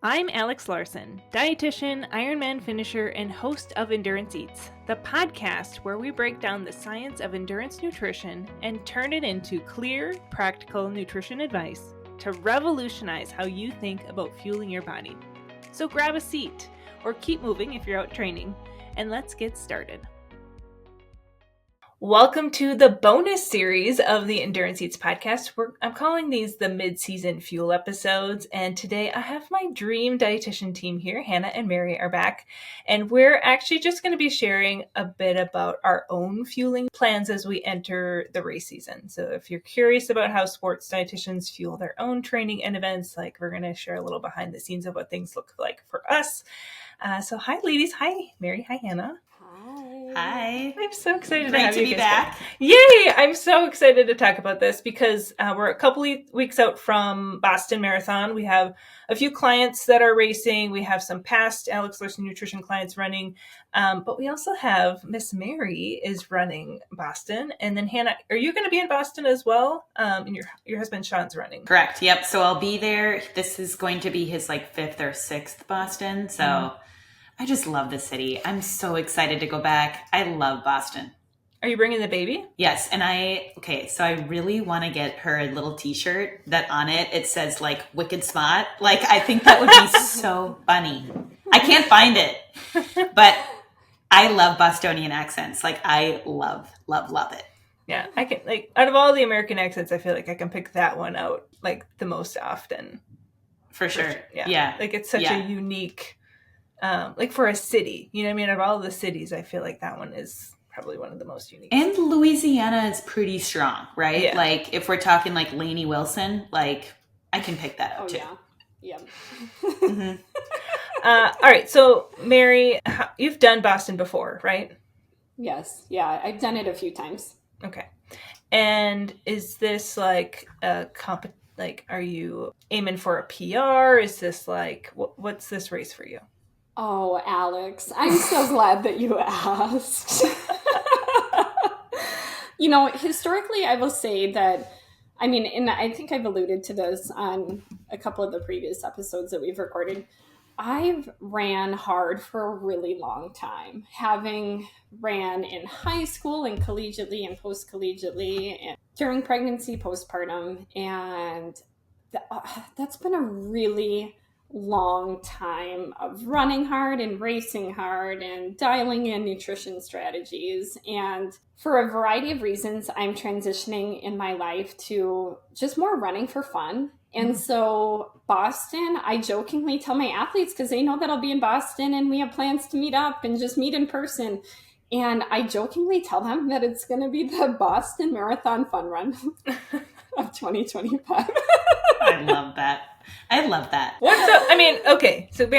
I'm Alex Larson, dietitian, Ironman finisher, and host of Endurance Eats, the podcast where we break down the science of endurance nutrition and turn it into clear, practical nutrition advice to revolutionize how you think about fueling your body. So grab a seat, or keep moving if you're out training, and let's get started. Welcome to the bonus series of the Endurance Eats podcast. I'm calling these the Midseason Fuel episodes, and today I have my dream dietitian team here. Hannah and Mary are back, and we're actually just going to be sharing a bit about our own fueling plans as we enter the race season. So if you're curious about how sports dietitians fuel their own training and events, we're going to share a little behind the scenes of what things look like for us. So hi, ladies. Hi, Mary. Hi, Hannah. Hi. I'm so excited Great to be back. Yay! I'm so excited to talk about this because we're a couple weeks out from Boston Marathon. We have a few clients that are racing. We have some past Alex Larson nutrition clients running. But we also have Miss Mary is running Boston. And then Hannah, are you going to be in Boston as well? And your husband Sean's running. Correct. Yep. So I'll be there. This is going to be his fifth or sixth Boston. So I just love the city. I'm so excited to go back. I love Boston. Are you bringing the baby? Yes. And so I really want to get her a little t-shirt that on it says Wicked Smart. I think that would be so funny. I can't find it, but I love Bostonian accents. I love it. Yeah. I can out of all the American accents, I feel like I can pick that one out the most often. For sure. Yeah. It's such a unique, for a city, you know what I mean? Out of all the cities, I feel like that one is probably one of the most unique. And Louisiana is pretty strong, right? Yeah. If we're talking Lainey Wilson, I can pick that up too. Yeah. Mm-hmm. All right. So Mary, you've done Boston before, right? Yes. Yeah. I've done it a few times. Okay. And is this a are you aiming for a PR? Is this what's this race for you? Oh, Alex, I'm so glad that you asked. Historically, I will say that, and I think I've alluded to this on a couple of the previous episodes that we've recorded. I've ran hard for a really long time, having ran in high school and collegiately and post-collegiately and during pregnancy, postpartum. And that's been a really long time of running hard and racing hard and dialing in nutrition strategies. And for a variety of reasons, I'm transitioning in my life to just more running for fun. And so Boston, I jokingly tell my athletes, because they know that I'll be in Boston and we have plans to meet up and just meet in person. And I jokingly tell them that it's going to be the Boston Marathon Fun Run of 2025. I love that. What's up? Okay. So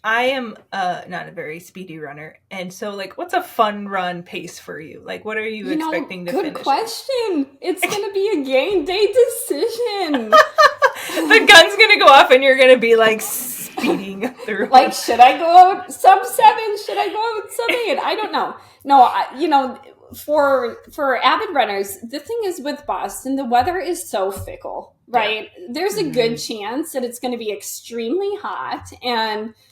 I am not a very speedy runner. And so what's a fun run pace for you? What are you expecting to finish? Good question. It's going to be a game day decision. The gun's going to go off and you're going to be speeding through. Should I go out sub 7? Should I go out sub 8? I don't know. No, for avid runners, the thing is with Boston, the weather is so fickle, right? Yeah. There's a good chance that it's going to be extremely hot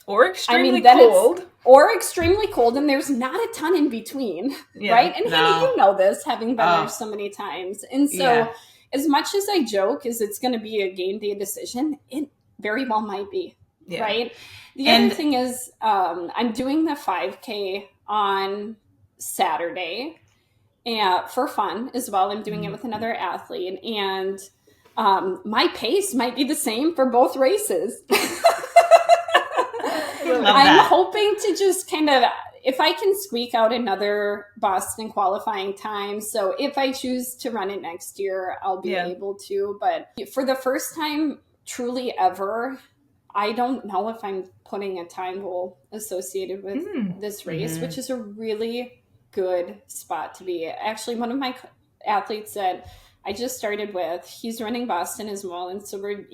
or extremely cold. Or extremely cold, and there's not a ton in between, right? And Hannah, you know this, having been there so many times. And so as much as I joke is it's going to be a game day decision, it very well might be, right? The other thing is I'm doing the 5K on Saturday and for fun as well. I'm doing it with another athlete, and my pace might be the same for both races. I'm hoping to just if I can squeak out another Boston qualifying time. So if I choose to run it next year, I'll be able to. But for the first time truly ever, I don't know if I'm putting a time goal associated with this race, which is a really good spot to be. Actually, one of my athletes that I just started with, he's running Boston as well. And so we're,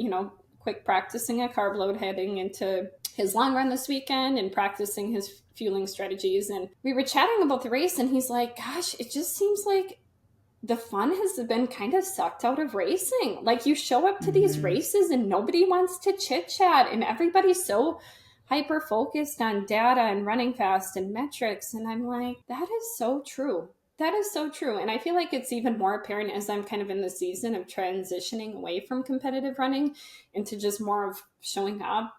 quick practicing a carb load heading into his long run this weekend and practicing his fueling strategies. And we were chatting about the race and he's like, gosh, it just seems like the fun has been kind of sucked out of racing. Like, you show up to these Mhm. races and nobody wants to chit chat, and everybody's so hyper focused on data and running fast and metrics. And I'm like, that is so true. That is so true. And I feel like it's even more apparent as I'm kind of in the season of transitioning away from competitive running into just more of showing up,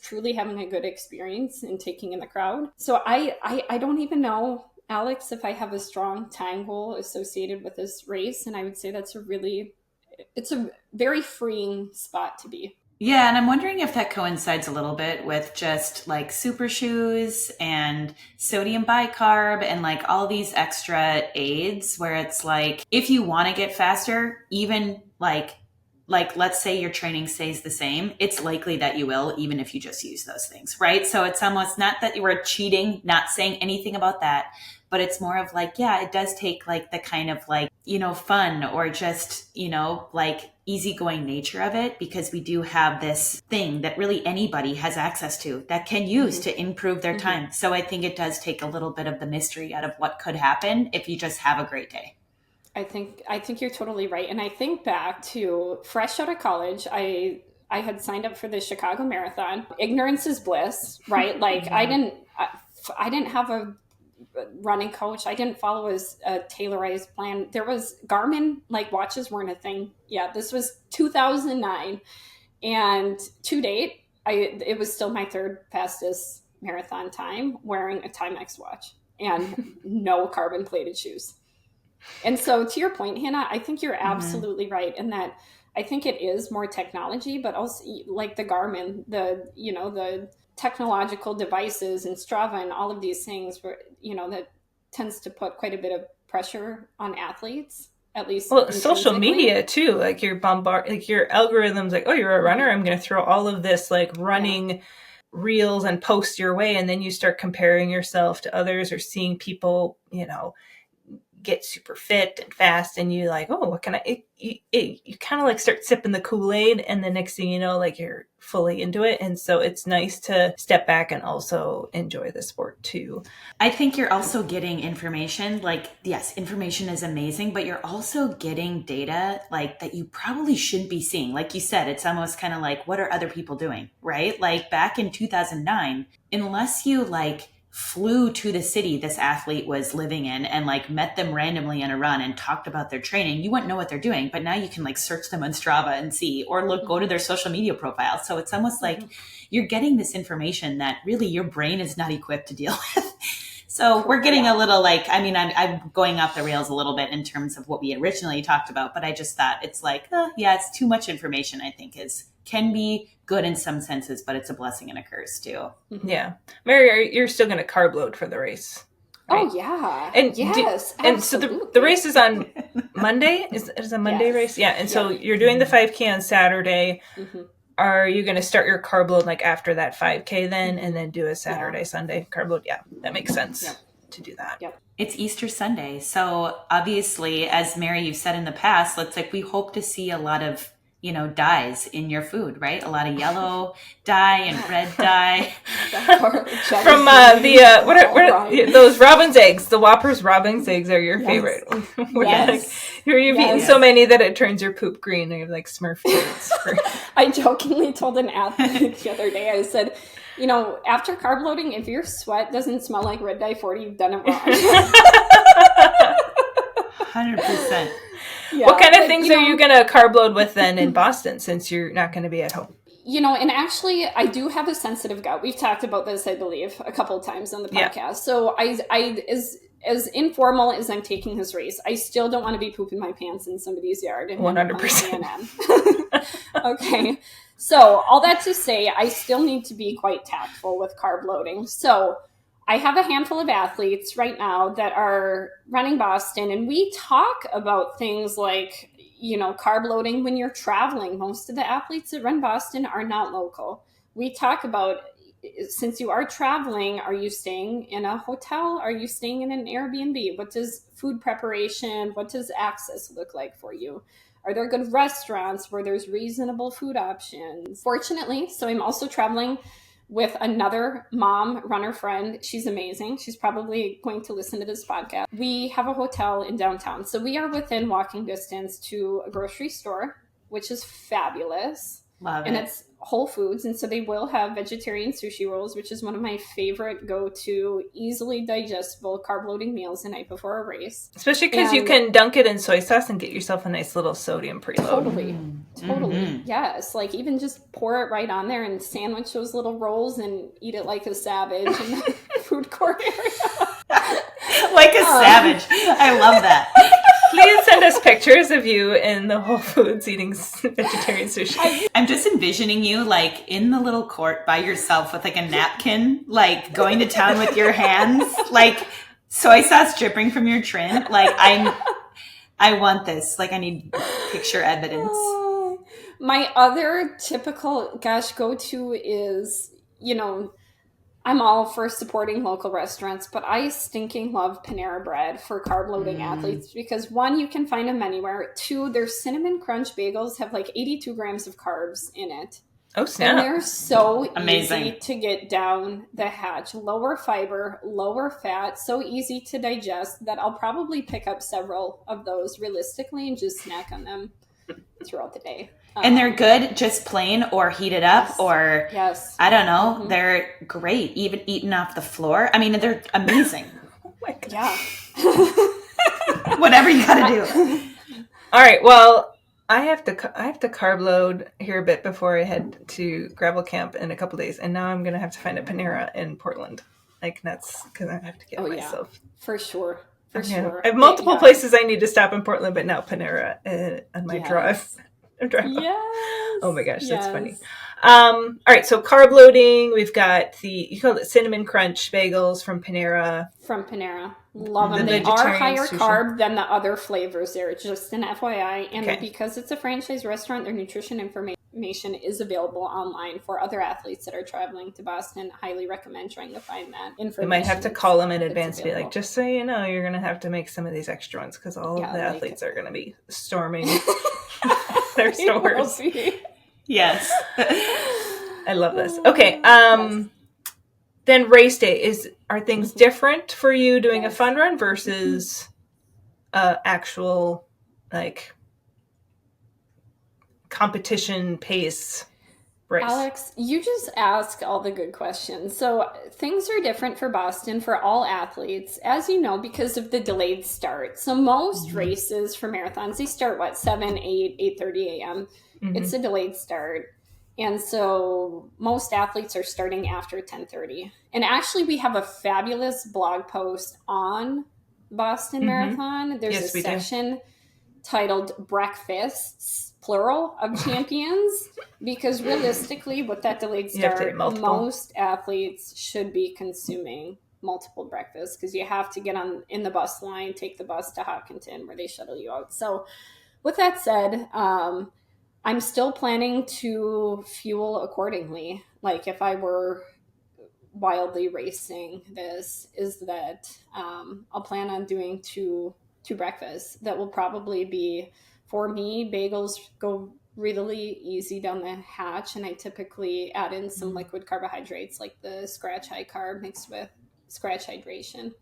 truly having a good experience and taking in the crowd. So I don't even know, Alex, if I have a strong time goal associated with this race. And I would say it's a very freeing spot to be. Yeah, and I'm wondering if that coincides a little bit with just like super shoes and sodium bicarb and like all these extra aids where it's like if you want to get faster, even like let's say your training stays the same, it's likely that you will even if you just use those things, right? So it's almost not that you were cheating, not saying anything about that, but it's more of like, yeah, it does take like the kind of like, fun or just, like easygoing nature of it, because we do have this thing that really anybody has access to that can use to improve their time. So I think it does take a little bit of the mystery out of what could happen if you just have a great day. I think you're totally right. And I think back to fresh out of college, I had signed up for the Chicago Marathon. Ignorance is bliss, right? Like I didn't have a running coach. I didn't follow his tailorized plan. There was Garmin, like watches weren't a thing. Yeah, this was 2009, and to date, it was still my third fastest marathon time wearing a Timex watch and no carbon plated shoes. And so, to your point, Hannah, I think you're absolutely right in that. I think it is more technology, but also like the Garmin, the technological devices and Strava and all of these things where, that tends to put quite a bit of pressure on athletes, at least. Well, social media too, like your algorithms, like, oh, you're a runner, I'm going to throw all of this like running reels and posts your way. And then you start comparing yourself to others or seeing people, get super fit and fast, and you like, oh, what can you kind of like start sipping the Kool-Aid, and the next thing you know, like you're fully into it. And so it's nice to step back and also enjoy the sport too. I think you're also getting information, like, yes, information is amazing, but you're also getting data like that you probably shouldn't be seeing. Like you said, it's almost kind of like, what are other people doing, right? Like back in 2009, unless you like flew to the city this athlete was living in and like met them randomly in a run and talked about their training, you wouldn't know what they're doing. But now you can like search them on Strava and see, or go to their social media profile. So it's almost like you're getting this information that really your brain is not equipped to deal with. So we're getting a little like, I mean, I'm going off the rails a little bit in terms of what we originally talked about, but I just thought it's like, yeah, it's too much information, I think can be good in some senses, but it's a blessing and a curse too. Yeah. Mary, you're still going to carb load for the race. Right? Oh yeah. And yes. And so the race is on Monday. Is it a Monday race? Yeah. And so you're doing the 5K on Saturday. Are you going to start your carb load like after that 5K then, and then do a Saturday, Sunday carb load? Yeah, that makes sense to do that. Yep. It's Easter Sunday. So obviously, as Mary, you've said in the past, we hope to see a lot of, dyes in your food, right? A lot of yellow dye and red dye. From what are those robin's eggs? The Whoppers robin's eggs are your favorite. You've eaten so many that it turns your poop green, and you're like Smurf foods. I jokingly told an athlete the other day, I said, after carb loading, if your sweat doesn't smell like red dye 40, you've done it wrong. 100%. Yeah, what kind of things are you going to carb load with then in Boston, since you're not going to be at home? And actually, I do have a sensitive gut. We've talked about this, I believe, a couple of times on the podcast. Yeah. So I as informal as I'm taking this race, I still don't want to be pooping my pants in somebody's yard. 100%. Okay. So all that to say, I still need to be quite tactful with carb loading. So I have a handful of athletes right now that are running Boston, and we talk about things like, carb loading when you're traveling. Most of the athletes that run Boston are not local. We talk about, since you are traveling, are you staying in a hotel? Are you staying in an Airbnb? What does food preparation, what does access look like for you? Are there good restaurants where there's reasonable food options? Fortunately, so I'm also traveling with another mom runner friend. She's amazing. She's probably going to listen to this podcast. We have a hotel in downtown. So we are within walking distance to a grocery store, which is fabulous. Love and it. it's Whole Foods. And so they will have vegetarian sushi rolls, which is one of my favorite go-to, easily digestible carb-loading meals the night before a race. Especially because you can dunk it in soy sauce and get yourself a nice little sodium preload. Totally. Yes. Like even just pour it right on there and sandwich those little rolls and eat it like a savage in the food court area. Like a savage. I love that. Please send us pictures of you in the Whole Foods eating vegetarian sushi. I'm just envisioning you like in the little court by yourself with like a napkin, like going to town with your hands, like soy sauce dripping from your trim. Like I want this. Like I need picture evidence. My other typical go-to is, I'm all for supporting local restaurants, but I stinking love Panera Bread for carb-loading athletes because, one, you can find them anywhere. Two, their Cinnamon Crunch bagels have like 82 grams of carbs in it. Oh, snap. And they're so amazing. Easy to get down the hatch. Lower fiber, lower fat, so easy to digest that I'll probably pick up several of those realistically and just snack on them throughout the day. And they're good just plain or heated up or I don't know. Mm-hmm. They're great. Even eaten off the floor. I mean, they're amazing. Oh my God. Yeah. Whatever you got to do. All right. Well, I have to carb load here a bit before I head to gravel camp in a couple days. And now I'm going to have to find a Panera in Portland. Like that's because I have to get myself. Yeah. For sure. I have multiple places I need to stop in Portland, but now Panera on my drive. Yes. Oh my gosh, that's funny. All right, so carb loading. We've got you call it Cinnamon Crunch bagels from Panera. Love them. They are higher carb than the other flavors there. Just an FYI. And because it's a franchise restaurant, their nutrition information is available online for other athletes that are traveling to Boston. Highly recommend trying to find that information. You might have to call them in advance and be like, just so you know, you're going to have to make some of these extra ones because all of the athletes are going to be storming their stores. Yes. I love this. Okay. Then race day are things different for you doing a fun run versus actual like competition pace race? Alex, you just ask all the good questions. So things are different for Boston for all athletes, as you know, because of the delayed start. So most races for marathons, they start 7, 8, 8:30 a.m. It's a delayed start. And so most athletes are starting after 10:30. And actually we have a fabulous blog post on Boston Marathon. There's a section titled Breakfasts, plural, of champions, because realistically with that delayed start, most athletes should be consuming multiple breakfasts because you have to get in the bus line, take the bus to Hopkinton where they shuttle you out. So with that said, I'm still planning to fuel accordingly. Like if I were wildly racing this, is that I'll plan on doing two breakfasts that will probably be, for me, bagels go really easy down the hatch, and I typically add in some liquid carbohydrates like the Scratch High Carb mixed with Scratch Hydration.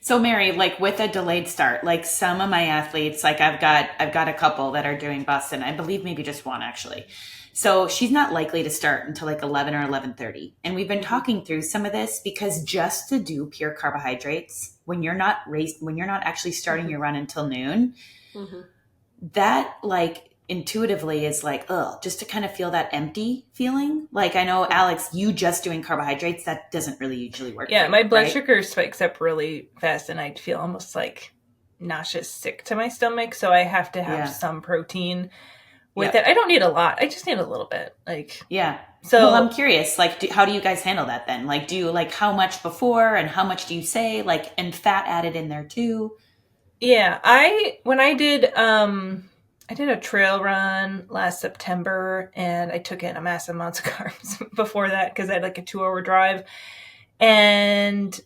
So Mary, like with a delayed start, like some of my athletes, like I've got a couple that are doing Boston. I believe maybe just one actually. So she's not likely to start until like 11 or 11:30. And we've been talking through some of this because just to do pure carbohydrates, when you're not actually starting your run until noon, that like intuitively is like, just to kind of feel that empty feeling. Like I know, Alex, you just doing carbohydrates, that doesn't really usually work. Yeah, my blood sugar spikes up really fast and I feel almost like nauseous, sick to my stomach. So I have to have some protein with it. I don't need a lot. I just need a little bit. So well, I'm curious, like, how do you guys handle that then? Like, do you like how much before and how much do you say, like, and fat added in there too? Yeah, when I did a trail run last September and I took in a massive amounts of carbs before that because I had like a 2-hour drive. And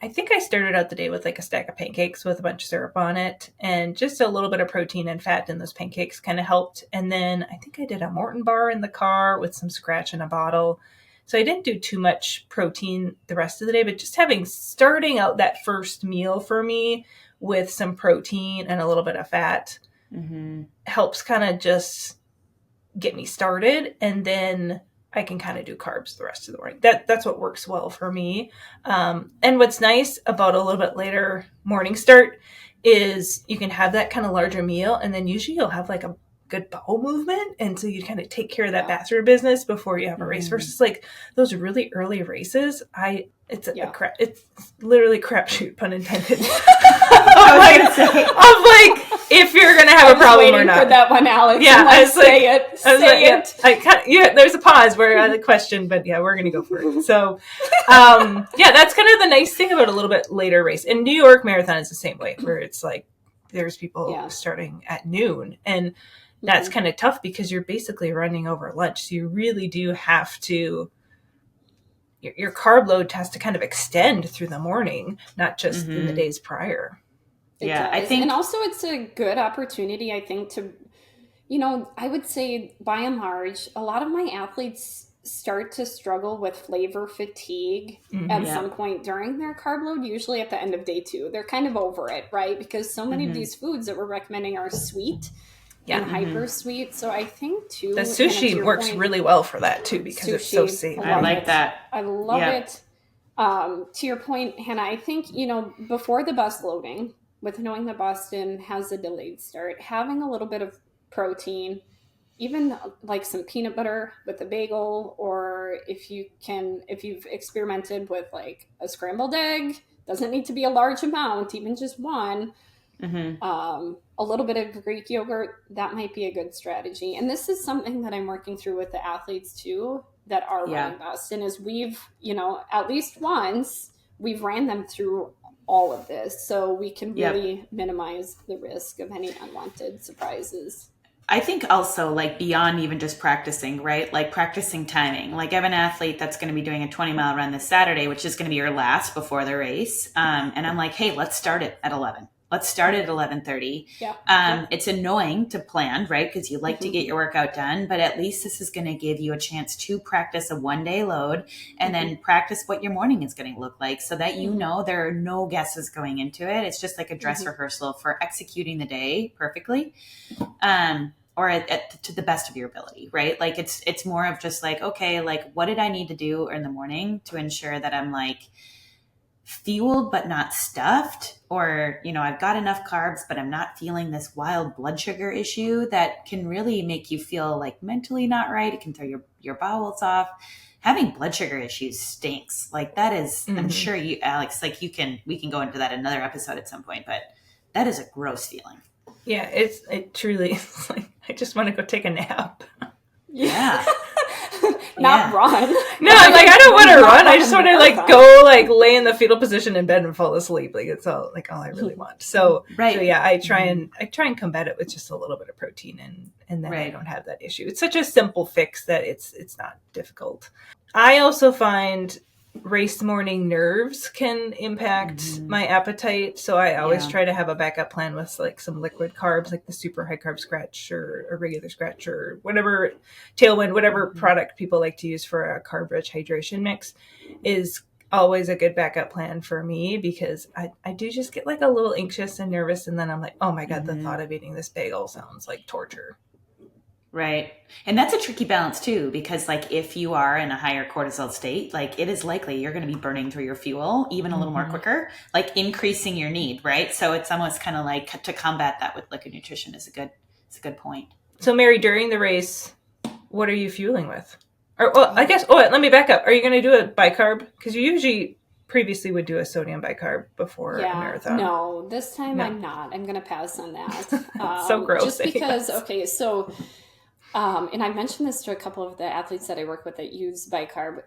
I think I started out the day with like a stack of pancakes with a bunch of syrup on it and just a little bit of protein and fat in those pancakes kind of helped. And then I think I did a Morton bar in the car with some Scratch in a bottle. So I didn't do too much protein the rest of the day, but just starting out that first meal for me with some protein and a little bit of fat helps kind of just get me started. And then I can kind of do carbs the rest of the morning. That's what works well for me. And what's nice about a little bit later morning start is you can have that kind of larger meal, and then usually you'll have like a good bowel movement, and so you kind of take care of that bathroom business before you have a race. Versus like those really early races, it's literally crapshoot, pun intended. of like if you're gonna have a problem or not. For that one, Alex. Yeah, I was like, say it. Yeah, there's a pause where I had a question, but yeah, we're gonna go for it. So, that's kind of the nice thing about a little bit later race. And New York Marathon is the same way, where it's like there's people starting at noon, and that's kind of tough because you're basically running over lunch. So you really do have to. Your carb load has to kind of extend through the morning, not just in the days prior. I think, and also it's a good opportunity, I think, to, I would say by and large, a lot of my athletes start to struggle with flavor fatigue at some point during their carb load, usually at the end of day 2. They're kind of over it, right? Because so many of these foods that we're recommending are sweet and hyper sweet. So I think too, the sushi works really well for that too, because it's so safe. I like that. I love it. To your point, Hannah, I think, before the bus loading, with knowing that Boston has a delayed start, having a little bit of protein, even like some peanut butter with a bagel, or if you've experimented with like a scrambled egg, doesn't need to be a large amount, even just one, a little bit of Greek yogurt, that might be a good strategy. And this is something that I'm working through with the athletes too, that are running Boston, is we've, at least once, we've ran them through all of this, so we can really minimize the risk of any unwanted surprises. I think also like beyond even just practicing, right? Like practicing timing. Like I have an athlete that's going to be doing a 20-mile run this Saturday, which is going to be her last before the race. And I'm like, hey, let's start it at 11. Let's start at 11:30. It's annoying to plan, right? Because you like to get your workout done, but at least this is going to give you a chance to practice a 1-day load and then practice what your morning is going to look like, so that there are no guesses going into it. It's just like a dress rehearsal for executing the day perfectly, or to the best of your ability, right? Like it's more of just like, okay, like what did I need to do in the morning to ensure that I'm like fueled but not stuffed, or I've got enough carbs but I'm not feeling this wild blood sugar issue that can really make you feel like mentally not right. It can throw your bowels off. Having blood sugar issues stinks. Like that is, I'm sure you, Alex, like we can go into that in another episode at some point, but that is a gross feeling. Yeah, it truly is like I just want to go take a nap. Yeah. Not run. No, I'm like, I don't want to run. I just want to like go like lay in the fetal position in bed and fall asleep. Like it's all I really want. So yeah, I try and combat it with just a little bit of protein, and then I don't have that issue. It's such a simple fix that it's not difficult. I also find race morning nerves can impact my appetite, so I always try to have a backup plan with like some liquid carbs, like the super high carb scratch or a regular scratch or whatever, Tailwind, whatever product people like to use for a carb rich hydration mix is always a good backup plan for me, because I do just get like a little anxious and nervous, and then I'm like, oh my god, the thought of eating this bagel sounds like torture. Right. And that's a tricky balance too, because like if you are in a higher cortisol state, like it is likely you're going to be burning through your fuel even a little more quicker, like increasing your need. Right. So it's almost kind of like to combat that with liquid nutrition is a good point. So Mary, during the race, what are you fueling with? Or well, I guess, let me back up. Are you going to do a bicarb? Because you usually previously would do a sodium bicarb before a marathon. No, this time I'm not. I'm going to pass on that. So gross. Just because, okay, so... and I mentioned this to a couple of the athletes that I work with that use bicarb.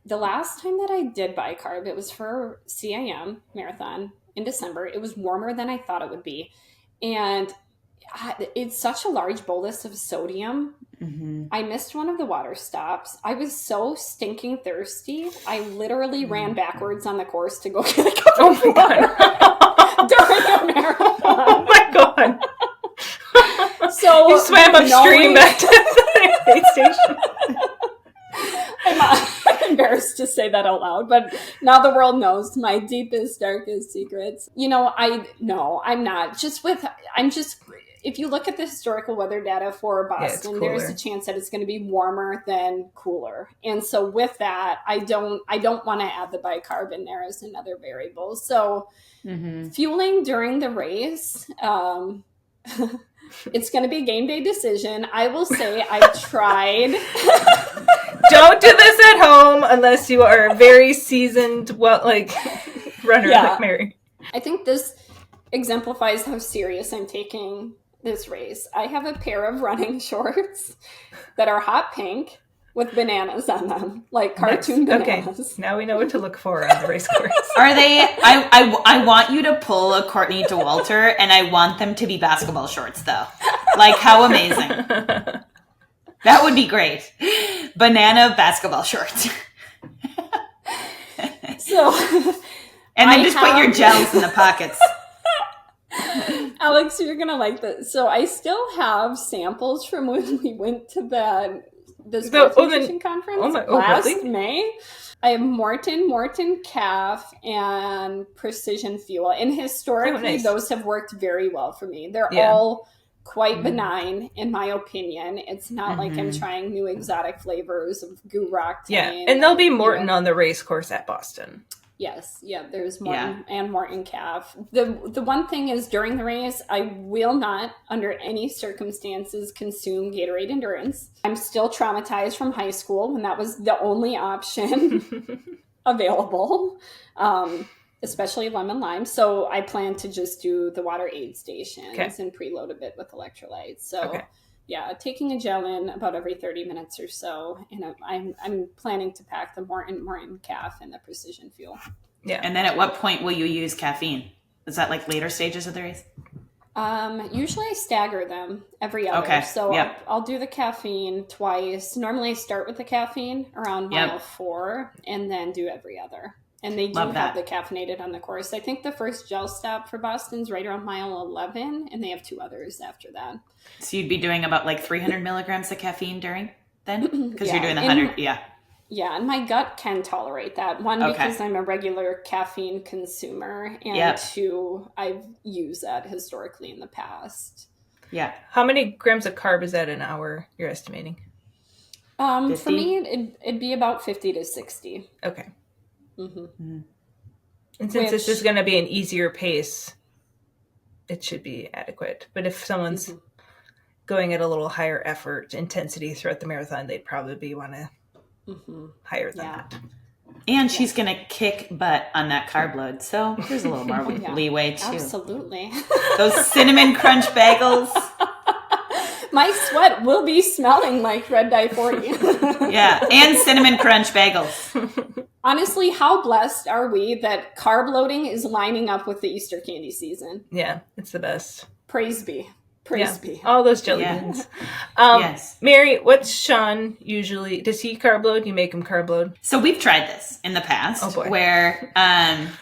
The last time that I did bicarb, it was for CIM marathon in December. It was warmer than I thought it would be. And it's such a large bolus of sodium. I missed one of the water stops. I was so stinking thirsty. I literally ran backwards on the course to go get a cup of water during a marathon. Oh my God. So you swam upstream back to the aid station. embarrassed to say that out loud, but now the world knows my deepest, darkest secrets. I'm not. If you look at the historical weather data for Boston, there's a chance that it's going to be warmer than cooler. And so with that, I don't want to add the bicarb in there as another variable. So fueling during the race, it's going to be a game day decision. I will say I've tried. Don't do this at home unless you are a very seasoned, runner like Mary. I think this exemplifies how serious I'm taking this race. I have a pair of running shorts that are hot pink with bananas on them, like cartoon bananas. Okay, now we know what to look for on the race course. Are they? I want you to pull a Courtney DeWalter, and I want them to be basketball shorts, though. Like, how amazing! That would be great. Banana basketball shorts. So, and then just put your gels in the pockets. Alex, you're gonna like this. So I still have samples from when we went to the sports nutrition conference last May. I have Morton Calf, and Precision Fuel. And historically, those have worked very well for me. They're all quite benign, in my opinion. It's not like I'm trying new exotic flavors of goo rock. Yeah, and there'll be Morton on the race course at Boston. Yes, there's Morton and Morton Calf. The one thing is, during the race, I will not, under any circumstances, consume Gatorade Endurance. I'm still traumatized from high school when that was the only option available, especially lemon lime. So I plan to just do the water aid stations and preload a bit with electrolytes. So taking a gel in about every 30 minutes or so. And I'm planning to pack the Morton Calf and the Precision Fuel. Yeah. And then at what point will you use caffeine? Is that like later stages of the race? Usually I stagger them every other. Okay. So I'll do the caffeine twice. Normally I start with the caffeine around mile 4 and then do every other. And they do have the caffeinated on the course. I think the first gel stop for Boston's right around mile 11, and they have 2 others after that. So you'd be doing about like 300 milligrams of caffeine during then? Because you're doing the 100, Yeah, and my gut can tolerate that. One, because I'm a regular caffeine consumer, and 2, I've used that historically in the past. Yeah. How many grams of carb is that an hour you're estimating? For me, it'd be about 50 to 60. Okay. And since this is going to be an easier pace, it should be adequate. But if someone's going at a little higher effort intensity throughout the marathon, they'd probably want to higher than that. And she's going to kick butt on that carb load. So there's a little more leeway too. Absolutely. Those cinnamon crunch bagels. My sweat will be smelling like Red Dye 40. And cinnamon crunch bagels. Honestly, how blessed are we that carb loading is lining up with the Easter candy season? Yeah, it's the best. Praise be. Praise be. All those jelly beans. Yes. Mary, what's Sean usually? Does he carb load? You make him carb load? So we've tried this in the past. Oh boy. Where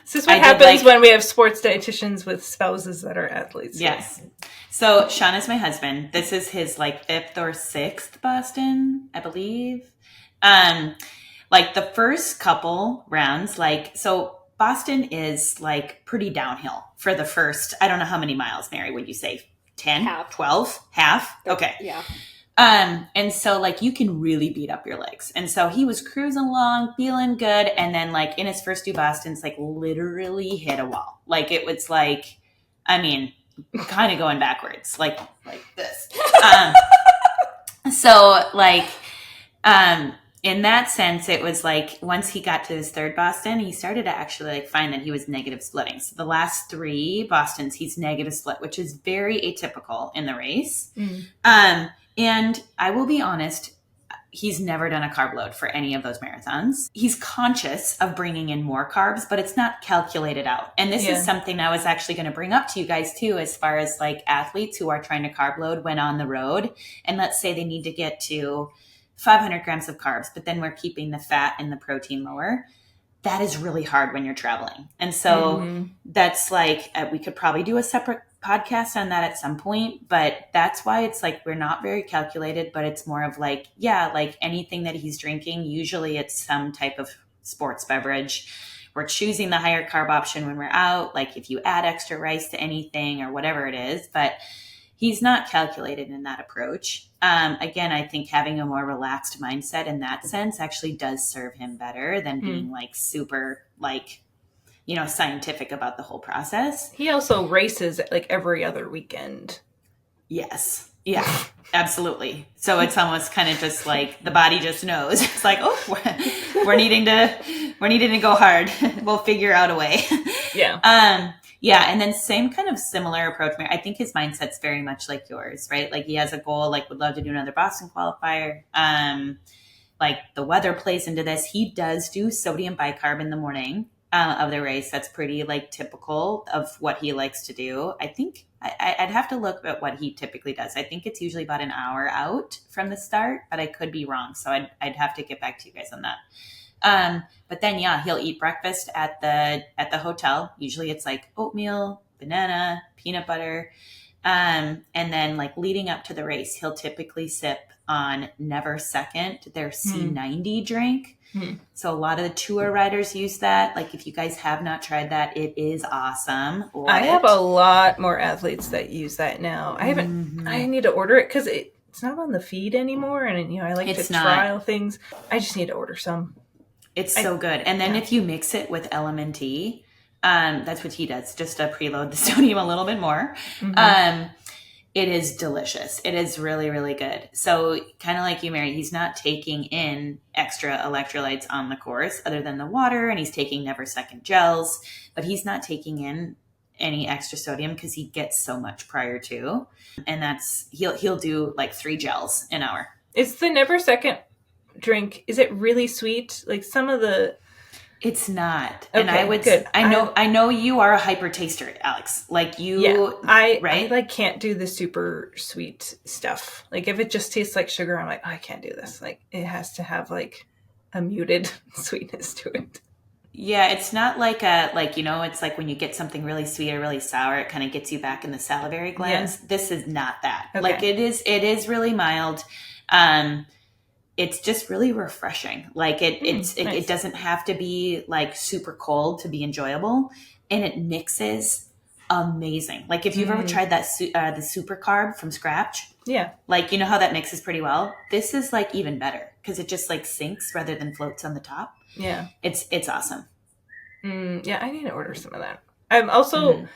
this is what happens when we have sports dietitians with spouses that are athletes. Yes. So Sean is my husband. This is his 5th or 6th Boston, I believe. The first couple rounds, so Boston is pretty downhill for the first, I don't know how many miles, Mary, would you say? 10? Half. 12? Half? Okay. Yeah. And so you can really beat up your legs. And so he was cruising along, feeling good. And then in his first 2 Bostons, literally hit a wall. It was kind of going backwards, like this. In that sense, it was once he got to his 3rd Boston, he started to actually find that he was negative splitting. So the last 3 Bostons, he's negative split, which is very atypical in the race. And I will be honest, he's never done a carb load for any of those marathons. He's conscious of bringing in more carbs, but it's not calculated out. And this is something I was actually going to bring up to you guys too, as far as athletes who are trying to carb load when on the road. And let's say they need to get to 500 grams of carbs, but then we're keeping the fat and the protein lower. That is really hard when you're traveling. And so that's we could probably do a separate podcast on that at some point, but that's why it's like we're not very calculated, but it's more of like, yeah, like anything that he's drinking, usually it's some type of sports beverage. We're choosing the higher carb option when we're out, like if you add extra rice to anything or whatever it is, but he's not calculated in that approach. Again, I think having a more relaxed mindset in that sense actually does serve him better than being like super like, scientific about the whole process. He also races like every other weekend. Yes. Yeah, absolutely. So it's almost kind of just like the body just knows. It's like, oh, we're needing to go hard. We'll figure out a way. Yeah. Yeah. And then same kind of similar approach. I think his mindset's very much like yours, right? Like he has a goal, like would love to do another Boston qualifier. Like the weather plays into this. He does do sodium bicarb in the morning of the race. That's pretty like typical of what he likes to do. I think I'd have to look at what he typically does. I think it's usually about an hour out from the start, but I could be wrong. So I'd have to get back to you guys on that. But then, yeah, he'll eat breakfast at the hotel. Usually it's like oatmeal, banana, peanut butter. And then like leading up to the race, he'll typically sip on Never Second, their C90 drink. So a lot of the tour riders use that. Like if you guys have not tried that, it is awesome. I have a lot more athletes that use that now. I haven't. I need to order it because it's not on the feed anymore, and I like to trial things. I just need to order some. It's so good. And then if you mix it with LMNT, that's what he does, just to preload the sodium a little bit more. It is delicious. It is really, really good. So kind of like you, Mary, he's not taking in extra electrolytes on the course other than the water, and he's taking Never Second gels, but he's not taking in any extra sodium because he gets so much prior to. And that's, he'll do like 3 gels an hour. Is the Never Second drink, is it really sweet? Like some of the... It's not. Okay, and I would good. I know you are a hyper taster, Alex. Like you I right? Can't do the super sweet stuff. Like if it just tastes like sugar, I'm like, I can't do this. Like it has to have like a muted sweetness to it. Yeah, it's not like it's like when you get something really sweet or really sour, it kind of gets you back in the salivary glands. Yeah. This is not that. Okay. Like it is really mild. It's just really refreshing. Like nice. It doesn't have to be like super cold to be enjoyable, and it mixes amazing. Like if you've ever tried that the super carb from scratch, like how that mixes pretty well. This is like even better because it just like sinks rather than floats on the top. Yeah, it's awesome. Yeah, I need to order some of that. I'm also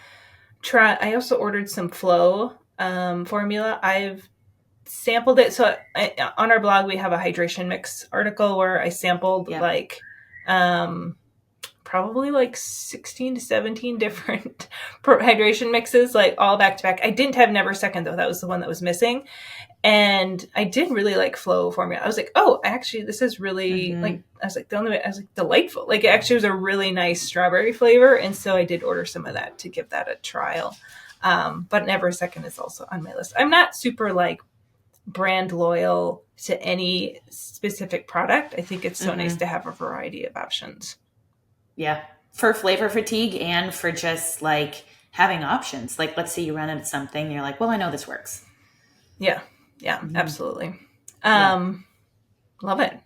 I also ordered some Flow formula. I've sampled it. So on our blog, we have a hydration mix article where I sampled like probably like 16 to 17 different hydration mixes, like all back to back. I didn't have Never Second though. That was the one that was missing. And I did really like Flow formula. I was like, oh, actually this is really like, I was like delightful. Like it actually was a really nice strawberry flavor. And so I did order some of that to give that a trial. But Never Second is also on my list. I'm not super like brand loyal to any specific product. I think it's so nice to have a variety of options. Yeah. For flavor fatigue and for just like having options. Like let's say you run into something and you're like, well, I know this works. Yeah. Yeah, absolutely. Love it.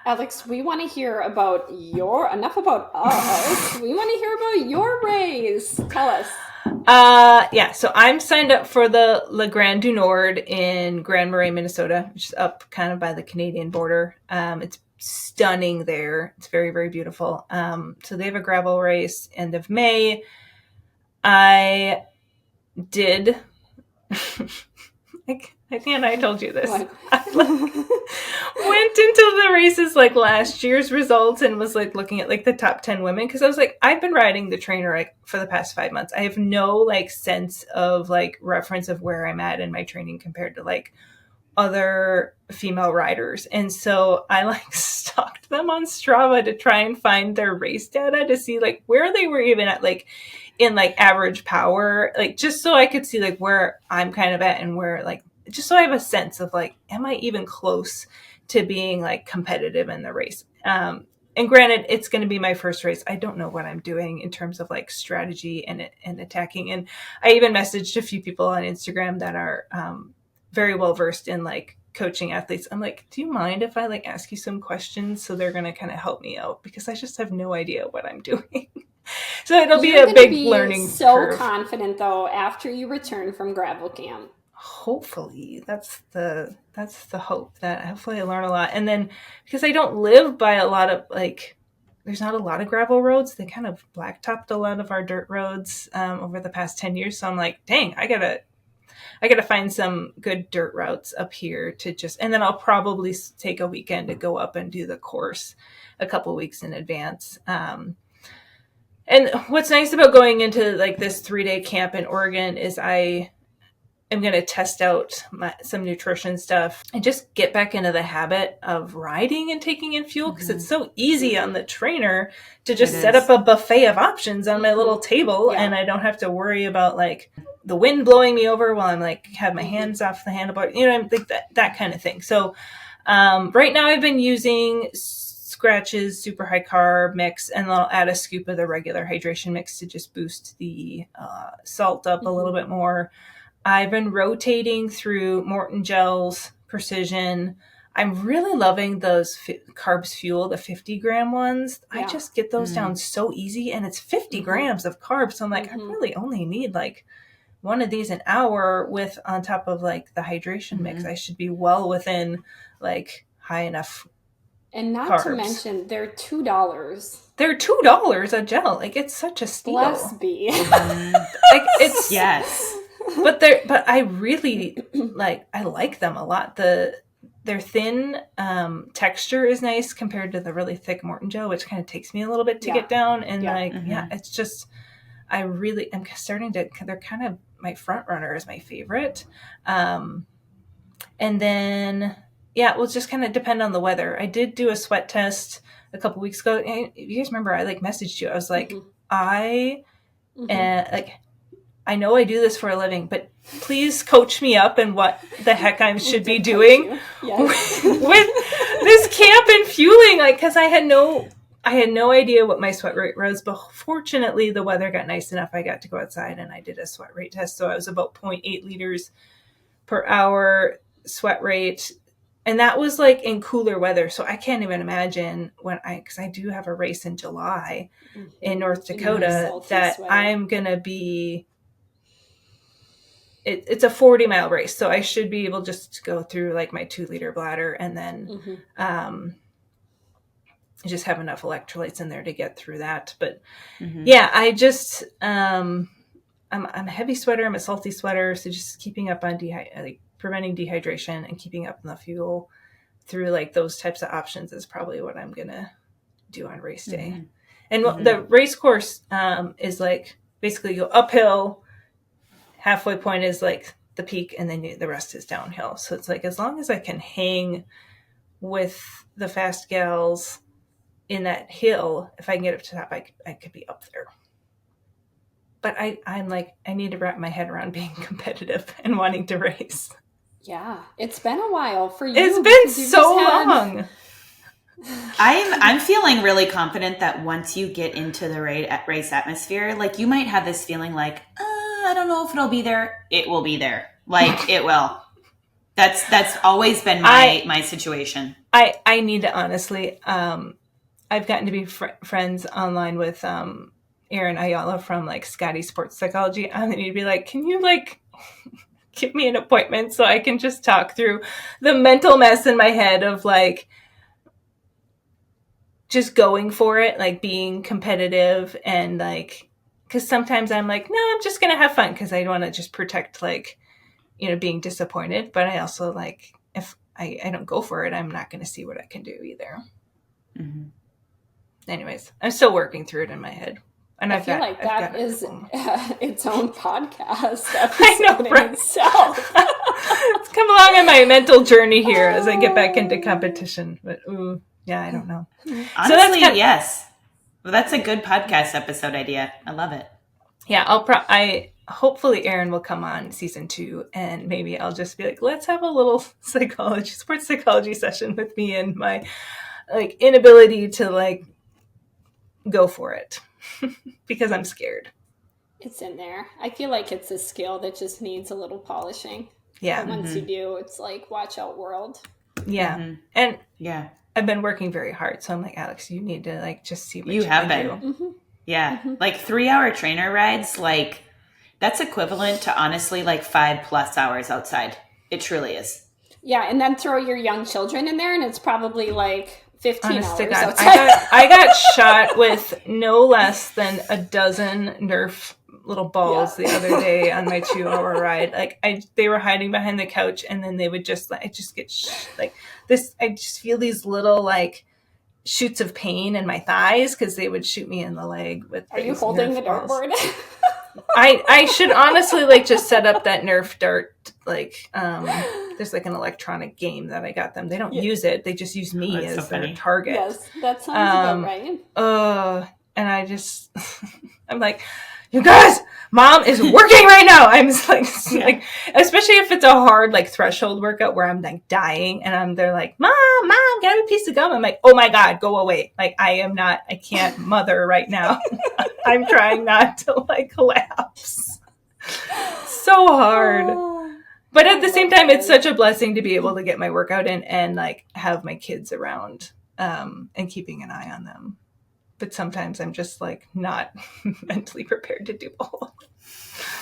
Alex, we want to hear about enough about us. We want to hear about your race. Tell us. So I'm signed up for the Le Grand du Nord in Grand Marais, Minnesota, which is up kind of by the Canadian border. It's stunning there. It's very, very beautiful. So they have a gravel race end of May. I did I told you this. I went into the races like last year's results and was like looking at like the top 10 women because I was like, I've been riding the trainer like for the past 5 months. I have no like sense of like reference of where I'm at in my training compared to like other female riders. And so I like stalked them on Strava to try and find their race data to see like where they were even at like in like average power, like just so I could see like where I'm kind of at and where like, just so I have a sense of like, am I even close to being like competitive in the race? and granted, it's going to be my first race. I don't know what I'm doing in terms of like strategy and attacking. And I even messaged a few people on Instagram that are very well versed in like coaching athletes. I'm like, do you mind if I like ask you some questions? So they're going to kind of help me out because I just have no idea what I'm doing. So it'll be a big learning curve. So confident though after you return from gravel camp. Hopefully that's the hope, that hopefully I learn a lot. And then because I don't live by a lot of like, there's not a lot of gravel roads. They kind of blacktopped a lot of our dirt roads over the past 10 years. So I'm like, dang, I gotta find some good dirt routes up here to just, and then I'll probably take a weekend to go up and do the course a couple weeks in advance. And what's nice about going into like this 3-day camp in Oregon is I am going to test out some nutrition stuff and just get back into the habit of riding and taking in fuel, because it's so easy on the trainer to just set up a buffet of options on my little table, and I don't have to worry about like the wind blowing me over while I'm like have my hands off the handlebar, you know, like that kind of thing. So right now I've been using Scratch's super high carb mix, and then I'll add a scoop of the regular hydration mix to just boost the salt up a little bit more. I've been rotating through Morton Gels, Precision. I'm really loving those Carbs Fuel, the 50-gram ones. I just get those down so easy, and it's 50 grams of carbs. So I'm like, I really only need like one of these an hour with on top of like the hydration mix. I should be well within like high enough. And not carbs. To mention, they're $2. They're $2 a gel. Like, it's such a steal. Bless be. Like, it's yes. But I really I like them a lot. Their thin texture is nice compared to the really thick Morton gel, which kind of takes me a little bit to get down. And it's just, I'm starting to, they're kind of my front runner is my favorite. And then, it will just kind of depend on the weather. I did do a sweat test a couple weeks ago. You guys remember I like messaged you. I was like, I know I do this for a living, but please coach me up in what the heck I should be doing with this camp and fueling. Like, cause I had no idea what my sweat rate was, but fortunately the weather got nice enough. I got to go outside and I did a sweat rate test. So I was about 0.8 liters per hour sweat rate. And that was like in cooler weather. So I can't even imagine because I do have a race in July in North Dakota that sweater. I'm going to be, it's a 40-mile race. So I should be able just to go through like my 2-liter bladder and then just have enough electrolytes in there to get through that. But I just, I'm a heavy sweater. I'm a salty sweater. So just keeping up on preventing dehydration and keeping up on the fuel through like those types of options is probably what I'm going to do on race day. And the race course is like basically go uphill. Halfway point is like the peak, and then the rest is downhill. So it's like, as long as I can hang with the fast gals in that hill, if I can get up to the top, I could be up there. But I'm like, I need to wrap my head around being competitive and wanting to race. Yeah, it's been a while for you. It's been so long. I'm feeling really confident that once you get into the race atmosphere, like you might have this feeling like, I don't know if it'll be there. It will be there. Like it will. That's always been my situation. I need to honestly, I've gotten to be friends online with Aaron Ayala from like Scotty Sports Psychology. I need to be like, can you like give me an appointment so I can just talk through the mental mess in my head of like just going for it, like being competitive and like, because sometimes I'm like, no, I'm just going to have fun because I want to just protect like, being disappointed. But I also like, if I don't go for it, I'm not going to see what I can do either. Anyways, I'm still working through it in my head. And I feel like that is its own podcast I know, right? in itself. Let's come along on my mental journey here as I get back into competition. But I don't know. Honestly, yes. Well, that's a good podcast episode idea. I love it. Yeah, hopefully Aaron will come on season 2, and maybe I'll just be like, let's have a little sports psychology session with me and my like inability to like go for it because I'm scared. It's in there. I feel like it's a skill that just needs a little polishing. Yeah. But once you do, it's like, watch out, world. Yeah. And yeah, I've been working very hard. So I'm like, Alex, you need to like just see what you have been. do. Yeah. Like 3-hour trainer rides, like that's equivalent to honestly like 5+ hours outside. It truly is. Yeah. And then throw your young children in there and it's probably like 15 Honest to hours God, outside. I got shot with no less than a dozen Nerf little balls the other day on my 2-hour ride. Like they were hiding behind the couch, and then they would just like, I just get like this. I just feel these little like shoots of pain in my thighs because they would shoot me in the leg with. Are you holding Nerf the dartboard? I should honestly like just set up that Nerf dart. Like there's like an electronic game that I got them. They don't use it. They just use me as their target. Yes, that sounds about right. And I just, I'm like, you guys, mom is working right now. I'm just like, especially if it's a hard like threshold workout where I'm like dying and they're like, mom, get me a piece of gum. I'm like, oh my God, go away. Like I can't mother right now. I'm trying not to like collapse. So hard. But at the same time, it's such a blessing to be able to get my workout in and like have my kids around and keeping an eye on them. But sometimes I'm just like not mentally prepared to do all.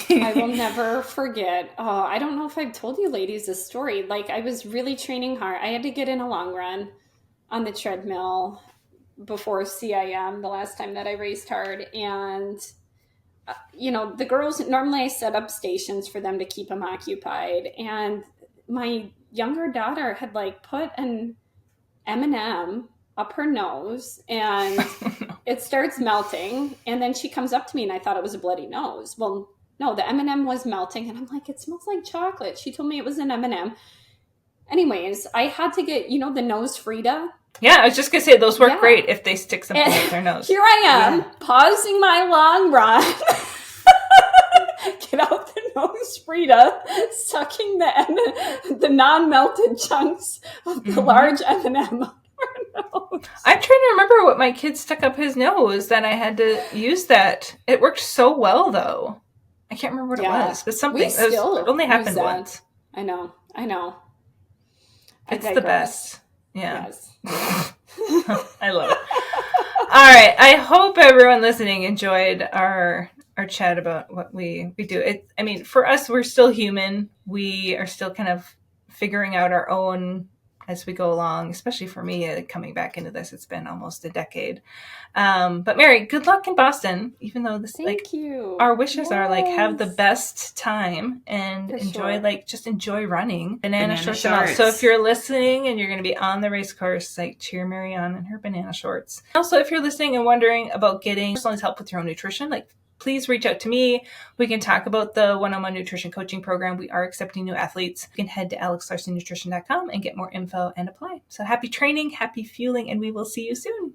I will never forget. Oh, I don't know if I've told you ladies this story. Like I was really training hard. I had to get in a long run on the treadmill before CIM, the last time that I raced hard. And the girls, normally I set up stations for them to keep them occupied. And my younger daughter had like put an M&M up her nose and it starts melting. And then she comes up to me and I thought it was a bloody nose. Well, no, the M&M was melting. And I'm like, it smells like chocolate. She told me it was an M&M. Anyways, I had to get, the nose Frida. Yeah, I was just going to say, those work great if they stick something up their nose. Here I am, pausing my long run. Get out the nose Frida, sucking the non-melted chunks of the large M&M up her nose. I'm trying to remember what my kid stuck up his nose that I had to use that. It worked so well, though. I can't remember what it was, but something. It only happened once. I know. It's the best. Yeah. Yes. I love it. All right. I hope everyone listening enjoyed our chat about what we do. For us, we're still human. We are still kind of figuring out our own as we go along, especially for me coming back into this. It's been almost a decade. But Mary, good luck in Boston, even though Thank you. Our wishes are like have the best time and enjoy running. Banana shorts. And all. So if you're listening and you're going to be on the race course, like cheer Mary on in her banana shorts. Also, if you're listening and wondering about getting personalized help with your own nutrition, please reach out to me. We can talk about the one-on-one nutrition coaching program. We are accepting new athletes. You can head to alexlarsonnutrition.com and get more info and apply. So happy training, happy fueling, and we will see you soon.